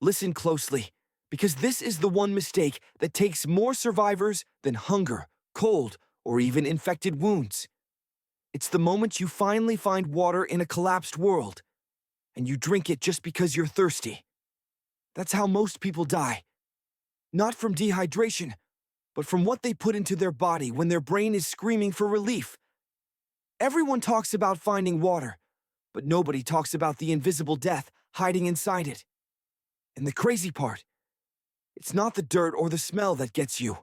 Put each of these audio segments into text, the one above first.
Listen closely, because this is the one mistake that takes more survivors than hunger, cold, or even infected wounds. It's the moment you finally find water in a collapsed world, and you drink it just because you're thirsty. That's how most people die. Not from dehydration, but from what they put into their body when their brain is screaming for relief. Everyone talks about finding water, but nobody talks about the invisible death hiding inside it. And the crazy part, it's not the dirt or the smell that gets you.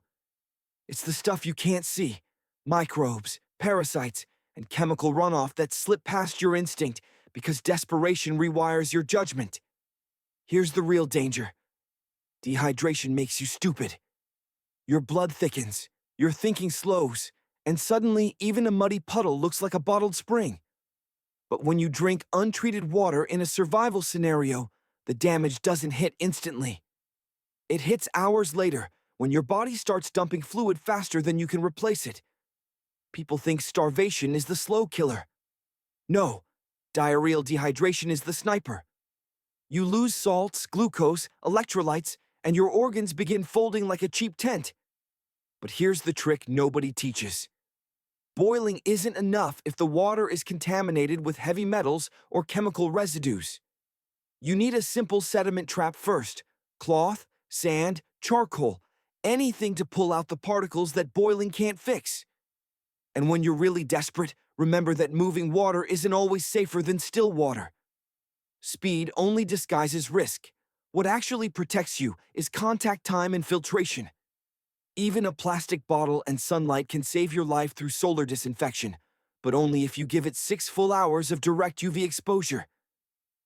It's the stuff you can't see, microbes, parasites, and chemical runoff that slip past your instinct because desperation rewires your judgment. Here's the real danger. Dehydration makes you stupid. Your blood thickens, your thinking slows, and suddenly even a muddy puddle looks like a bottled spring. But when you drink untreated water in a survival scenario, the damage doesn't hit instantly. It hits hours later when your body starts dumping fluid faster than you can replace it. People think starvation is the slow killer. No, diarrheal dehydration is the sniper. You lose salts, glucose, electrolytes, and your organs begin folding like a cheap tent. But here's the trick nobody teaches. Boiling isn't enough if the water is contaminated with heavy metals or chemical residues. You need a simple sediment trap first: cloth, sand, charcoal, anything to pull out the particles that boiling can't fix. And when you're really desperate, remember that moving water isn't always safer than still water. Speed only disguises risk. What actually protects you is contact time and filtration. Even a plastic bottle and sunlight can save your life through solar disinfection, but only if you give it 6 full hours of direct UV exposure.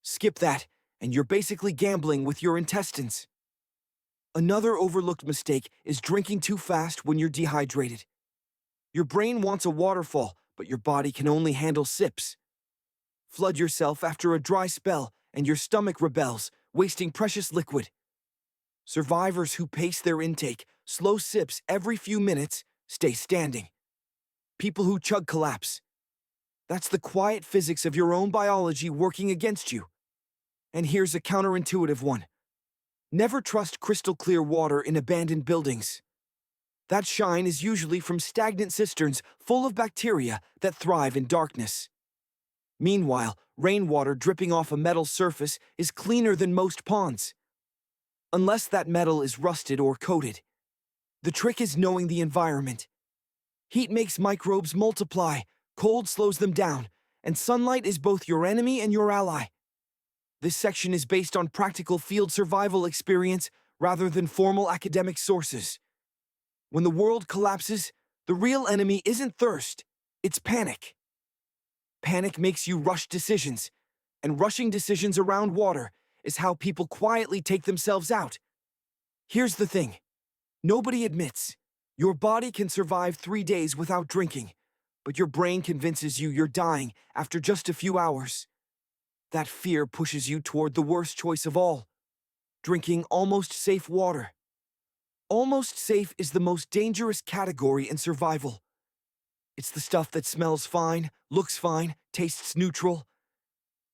Skip that, and you're basically gambling with your intestines. Another overlooked mistake is drinking too fast when you're dehydrated. Your brain wants a waterfall, but your body can only handle sips. Flood yourself after a dry spell, and your stomach rebels, wasting precious liquid. Survivors who pace their intake, slow sips every few minutes, stay standing. People who chug collapse. That's the quiet physics of your own biology working against you. And here's a counterintuitive one. Never trust crystal clear water in abandoned buildings. That shine is usually from stagnant cisterns full of bacteria that thrive in darkness. Meanwhile, rainwater dripping off a metal surface is cleaner than most ponds. Unless that metal is rusted or coated. The trick is knowing the environment. Heat makes microbes multiply, cold slows them down, and sunlight is both your enemy and your ally. This section is based on practical field survival experience rather than formal academic sources. When the world collapses, the real enemy isn't thirst, it's panic. Panic makes you rush decisions, and rushing decisions around water is how people quietly take themselves out. Here's the thing. Nobody admits. Your body can survive 3 days without drinking, but your brain convinces you you're dying after just a few hours. That fear pushes you toward the worst choice of all: drinking almost safe water. Almost safe is the most dangerous category in survival. It's the stuff that smells fine, looks fine, tastes neutral,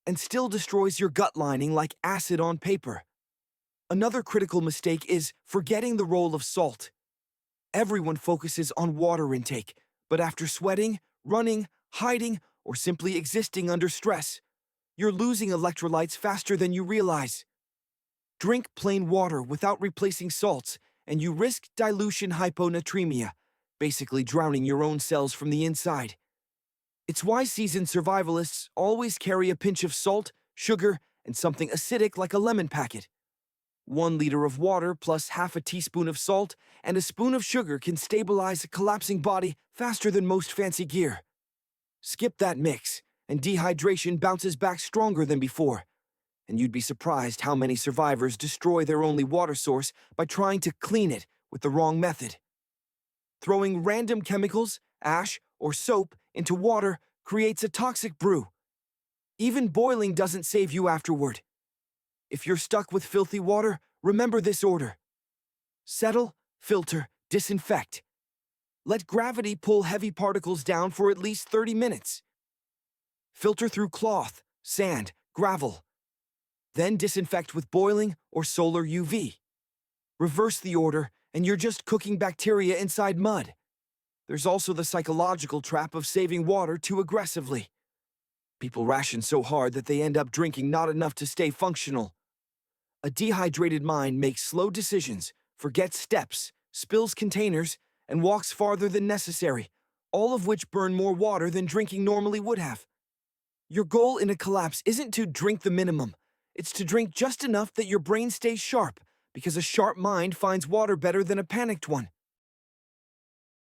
and still destroys your gut lining like acid on paper. Another critical mistake is forgetting the role of salt. Everyone focuses on water intake, but after sweating, running, hiding, or simply existing under stress, you're losing electrolytes faster than you realize. Drink plain water without replacing salts, and you risk dilution hyponatremia, basically drowning your own cells from the inside. It's why seasoned survivalists always carry a pinch of salt, sugar, and something acidic like a lemon packet. 1 liter of water plus half a teaspoon of salt and a spoon of sugar can stabilize a collapsing body faster than most fancy gear. Skip that mix, and dehydration bounces back stronger than before. And you'd be surprised how many survivors destroy their only water source by trying to clean it with the wrong method. Throwing random chemicals, ash, or soap into water creates a toxic brew. Even boiling doesn't save you afterward. If you're stuck with filthy water, remember this order: settle, filter, disinfect. Let gravity pull heavy particles down for at least 30 minutes. Filter through cloth, sand, gravel. Then disinfect with boiling or solar UV. Reverse the order, and you're just cooking bacteria inside mud. There's also the psychological trap of saving water too aggressively. People ration so hard that they end up drinking not enough to stay functional. A dehydrated mind makes slow decisions, forgets steps, spills containers, and walks farther than necessary, all of which burn more water than drinking normally would have. Your goal in a collapse isn't to drink the minimum. It's to drink just enough that your brain stays sharp, because a sharp mind finds water better than a panicked one.